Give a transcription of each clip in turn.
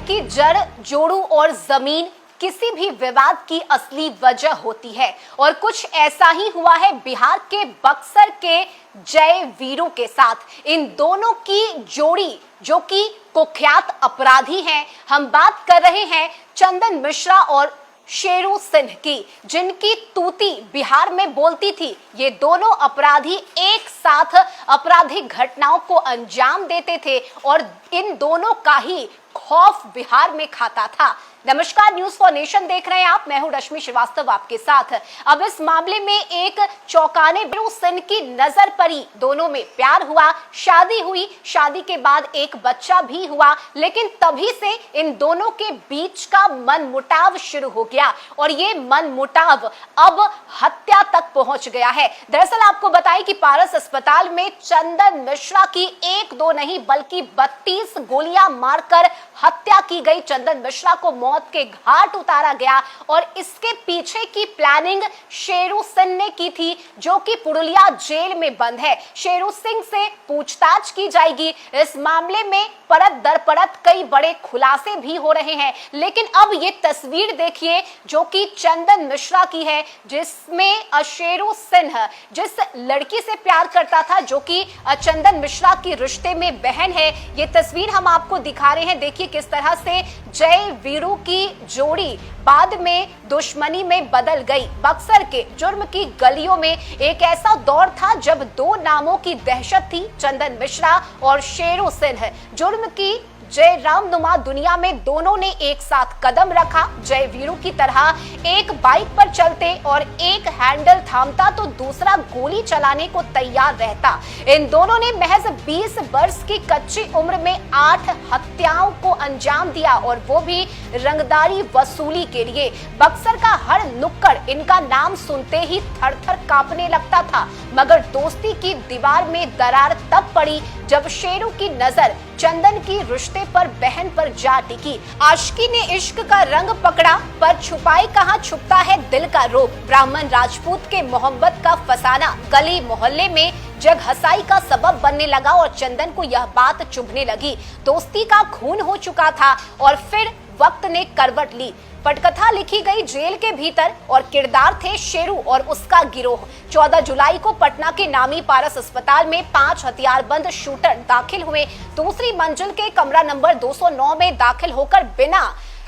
कि जड़, जोड़ू और जमीन किसी भी विवाद की असली वजह होती है और कुछ ऐसा ही हुआ है बिहार के बक्सर के जय वीरू के साथ। इन दोनों की जोड़ी जो कि कुख्यात अपराधी हैं, हम बात कर रहे हैं चंदन मिश्रा और शेरू सिंह की, जिनकी तूती बिहार में बोलती थी। ये दोनों अपराधी एक साथ आपराधिक घटनाओं को अंजाम देते थे और इन दोनों का ही खौफ बिहार में खाता था। नमस्कार, न्यूज फॉर नेशन देख रहे हैं आप, मैं हूं रश्मि श्रीवास्तव आपके साथ। अब इस मामले में एक चौंकाने शेरू सिंह की नजर पड़ी। दोनों में प्यार हुआ, शादी हुई, शादी के बाद एक बच्चा भी हुआ, लेकिन तभी से इन दोनों के बीच का मनमुटाव शुरू हो गया और ये मनमुटाव अब हत्या तक पहुंच गया है। दरअसल आपको बताएं कि पारस अस्पताल में चंदन मिश्रा की एक दो नहीं बल्कि 32 गोलियां मारकर हत्या की गई। चंदन मिश्रा को मौत के घाट उतारा गया और इसके पीछे की प्लानिंग शेरू सिंह ने की थी, जो कि पुरुलिया जेल में बंद है। शेरू सिंह से पूछताछ की जाएगी। इस मामले में परत दर परत कई बड़े खुलासे भी हो रहे हैं, लेकिन अब ये तस्वीर देखिए जो कि चंदन मिश्रा की है, जिसमें शेरू सिंह जिस लड़की से प्यार करता था, जो कि चंदन मिश्रा की रिश्ते में बहन है। ये तस्वीर हम आपको दिखा रहे हैं। देखिए किस तरह से जय वीरू की जोड़ी बाद में दुश्मनी में बदल गई। बक्सर के जुर्म की गलियों में एक ऐसा दौर था जब दो नामों की दहशत थी, चंदन मिश्रा और शेरू सिंह। जुर्म की जय रामनुमा दुनिया में दोनों ने एक साथ कदम रखा। जय वीरू की तरह एक बाइक पर चलते और एक हैंडल थामता तो दूसरा गोली चलाने को तैयार रहता। इन दोनों ने महज 20 वर्ष की कच्ची उम्र में 8 हत्याओं को अंजाम दिया और वो भी रंगदारी वसूली के लिए। बक्सर का हर नुक्कड़ इनका नाम सुनते ही थर-थर कांपने लगता था, मगर दोस्ती की दीवार में दरार तब पड़ी जब शेरू की नजर चंदन की रिश्ते पर बहन पर जा टिकी। आशिकी ने इश्क का रंग पकड़ा, पर छुपाए कहां छुपता है दिल का रोग। ब्राह्मण राजपूत के मोहब्बत का फसाना गली मोहल्ले में जग हसाई का सबब बनने लगा और चंदन को यह बात चुभने लगी। दोस्ती का खून हो चुका था और फिर वक्त ने करवट ली। पटकथा लिखी गई जेल के भीतर और किरदार थे शेरू और उसका गिरोह। 14 जुलाई को पटना के नामी पारस अस्पताल में 5 हथियारबंद शूटर दाखिल हुए। दूसरी मंजिल के कमरा नंबर 209 में दाखिल होकर बिना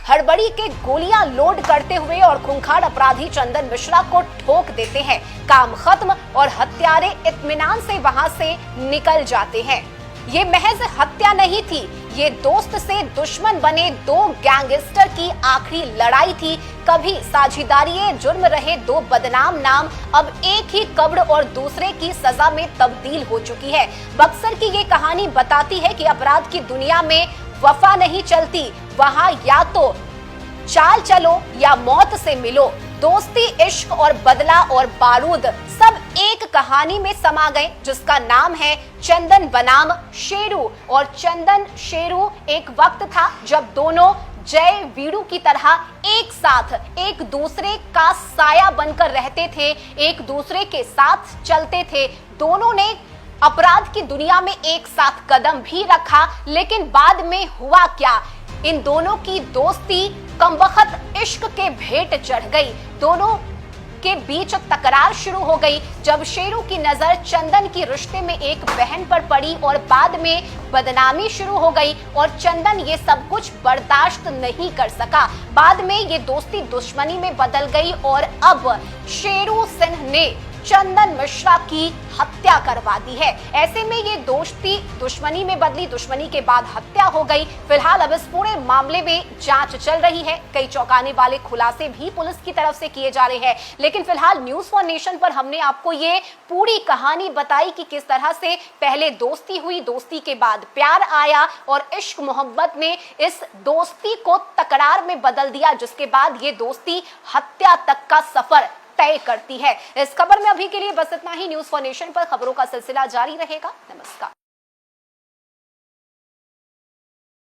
हड़बड़ी के गोलियां लोड करते हुए और खूंखार अपराधी चंदन मिश्रा को ठोक देते हैं। काम खत्म और हत्यारे इत्मीनान से वहां से निकल जाते हैं। ये महज हत्या नहीं थी, ये दोस्त से दुश्मन बने दो गैंगस्टर की आखिरी लड़ाई थी। कभी साझेदारी जुर्म रहे दो बदनाम नाम अब एक ही कब्र और दूसरे की सजा में तब्दील हो चुकी है। बक्सर की ये कहानी बताती है कि अपराध की दुनिया में वफा नहीं चलती, वहां या तो चाल चलो या मौत से मिलो। दोस्ती, इश्क और बदला और बारूद सब एक कहानी में समा गए, जिसका नाम है चंदन बनाम शेरू। और चंदन शेरू एक वक्त था जब दोनों जय वीरू की तरह एक साथ एक दूसरे का साया बनकर रहते थे, एक दूसरे के साथ चलते थे। दोनों ने अपराध की दुनिया में एक साथ कदम भी रखा, लेकिन बाद में हुआ क्या? इन दोनों की दोस्ती कमबख्त इश्क के भेंट चढ़ गई। दोनों के बीच तकरार शुरू हो गई जब शेरू की नजर चंदन की रिश्ते में एक बहन पर पड़ी और बाद में बदनामी शुरू हो गई और चंदन ये सब कुछ बर्दाश्त नहीं कर सका। बाद में ये दोस्ती दुश्मनी में बदल गई और अब शेरू सिंह ने चंदन मिश्रा की हत्या करवा दी है। ऐसे में ये दोस्ती दुश्मनी में बदली, दुश्मनी के बाद हत्या हो गई। फिलहाल अब इस पूरे मामले में जांच चल रही है। कई चौंकाने वाले खुलासे भी पुलिस की तरफ से किए जा रहे हैं, लेकिन फिलहाल न्यूज फॉर नेशन पर हमने आपको ये पूरी कहानी बताई कि किस तरह से पहले दोस्ती हुई, दोस्ती के बाद प्यार आया और इश्क मोहब्बत ने इस दोस्ती को तकरार में बदल दिया, जिसके बाद ये दोस्ती हत्या तक का सफर तय करती है। इस खबर में अभी के लिए बस इतना ही। न्यूज फॉर नेशन पर खबरों का सिलसिला जारी रहेगा। नमस्कार।